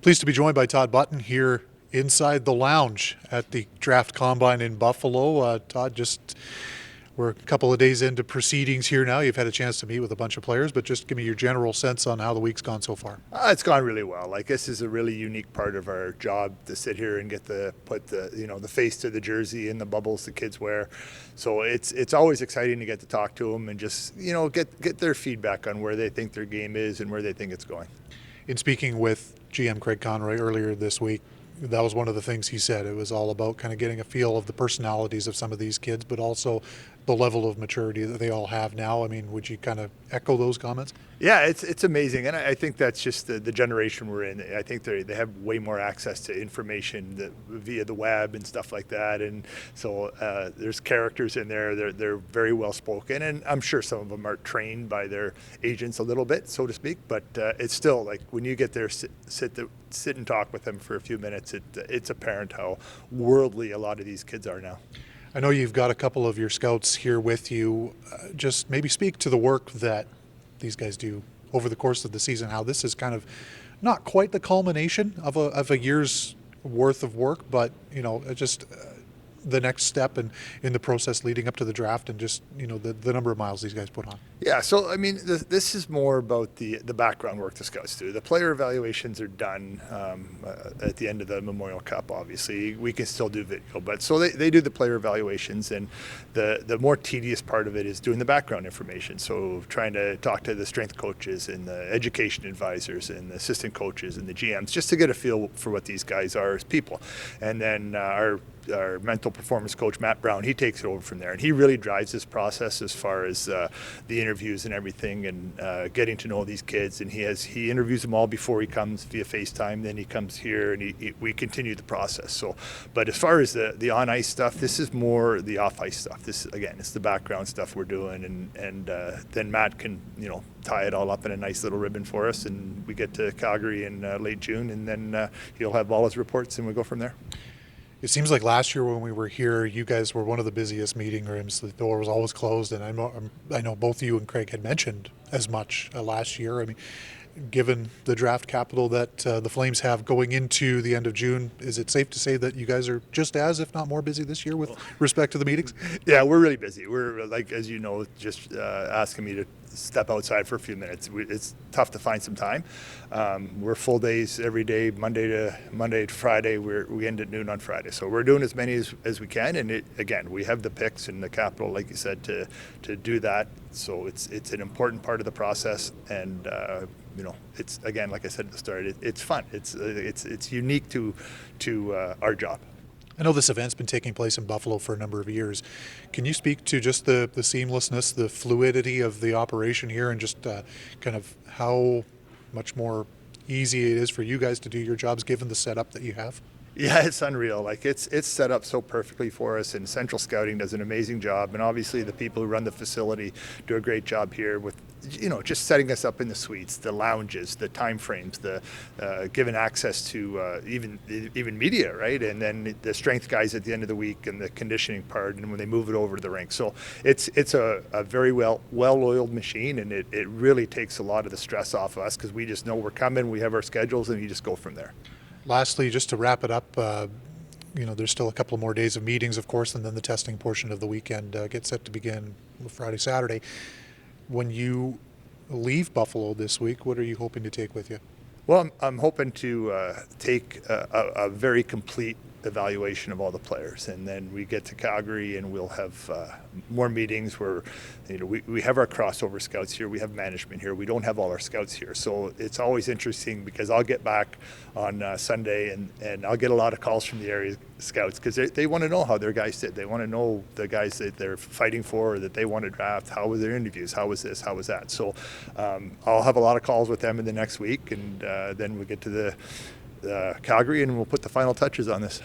Pleased to be joined by Todd Button here inside the lounge at the Draft Combine in Buffalo. Todd, we're a couple of days into proceedings here now. You've had a chance to meet with a bunch of players, but just give me your general sense on how the week's gone so far. It's gone really well. Like, this is a really unique part of our job to sit here and get to put the face to the jersey and the bubbles the kids wear. So it's always exciting to get to talk to them and just get their feedback on where they think their game is and where they think it's going. In speaking with GM Craig Conroy earlier this week, that was one of the things he said. It was all about kind of getting a feel of the personalities of some of these kids, but also the level of maturity that they all have now. I mean, would you kind of echo those comments? Yeah, it's amazing, and I think that's just the generation we're in. I think they have way more access to information via the web and stuff like that, and so there's characters in there. They're very well spoken, and I'm sure some of them are trained by their agents a little bit, so to speak. But it's still like when you get there, sit and talk with them for a few minutes. It's apparent how worldly a lot of these kids are now. I know you've got a couple of your scouts here with you. Just maybe speak to the work that these guys do over the course of the season, how this is kind of not quite the culmination of a year's worth of work, but just the next step in the process leading up to the draft, and just the number of miles these guys put on. Yeah, so I mean, this is more about the background work the scouts do. The player evaluations are done at the end of the Memorial Cup. Obviously, we can still do video, but so they do the player evaluations, and the more tedious part of it is doing the background information. So trying to talk to the strength coaches and the education advisors and the assistant coaches and the GMs just to get a feel for what these guys are as people. And then our mental performance coach, Matt Brown, he takes it over from there, and he really drives this process as far as the interviews and everything, and getting to know these kids. And he interviews them all before he comes via FaceTime. Then he comes here, and we continue the process. So, but as far as the on ice stuff, this is more the off ice stuff. This again, it's the background stuff we're doing, and then Matt can tie it all up in a nice little ribbon for us, and we get to Calgary in late June, and then he'll have all his reports, and we go from there. It seems like last year when we were here, you guys were one of the busiest meeting rooms. The door was always closed, and I know both you and Craig had mentioned as much last year. I mean, given the draft capital that the Flames have going into the end of June, is it safe to say that you guys are just as, if not more, busy this year with respect to the meetings? Yeah, we're really busy. We're, like, as you know, just asking me to step outside for a few minutes. It's tough to find some time. We're full days every day, Monday to Friday. We end at noon on Friday. So we're doing as many as we can. And again, we have the picks and the capital, like you said, to do that. So it's an important part of the process. And it's, again, like I said at the start, it's fun. It's unique to our job. I know this event's been taking place in Buffalo for a number of years. Can you speak to just the seamlessness, the fluidity of the operation here, and just kind of how much more easy it is for you guys to do your jobs given the setup that you have? Yeah, it's unreal. Like, it's set up so perfectly for us, and Central Scouting does an amazing job, and obviously the people who run the facility do a great job here with just setting us up in the suites, the lounges, the time frames, the giving access to even media, right? And then the strength guys at the end of the week, and the conditioning part, and when they move it over to the rink. So it's a very well-oiled machine, and it really takes a lot of the stress off of us, because we just know we're coming, we have our schedules, and you just go from there. Lastly, just to wrap it up, there's still a couple more days of meetings, of course, and then the testing portion of the weekend gets set to begin Friday, Saturday. When you leave Buffalo this week, what are you hoping to take with you? Well, I'm hoping to take a very complete evaluation of all the players, and then we get to Calgary and we'll have more meetings where we have our crossover scouts here, we have management here, we don't have all our scouts here. So it's always interesting, because I'll get back on Sunday and I'll get a lot of calls from the area scouts, because they want to know how their guys did. They want to know the guys that they're fighting for, or that they want to draft. How were their interviews? How was this? How was that? So I'll have a lot of calls with them in the next week, and then we get to the Calgary, and we'll put the final touches on this.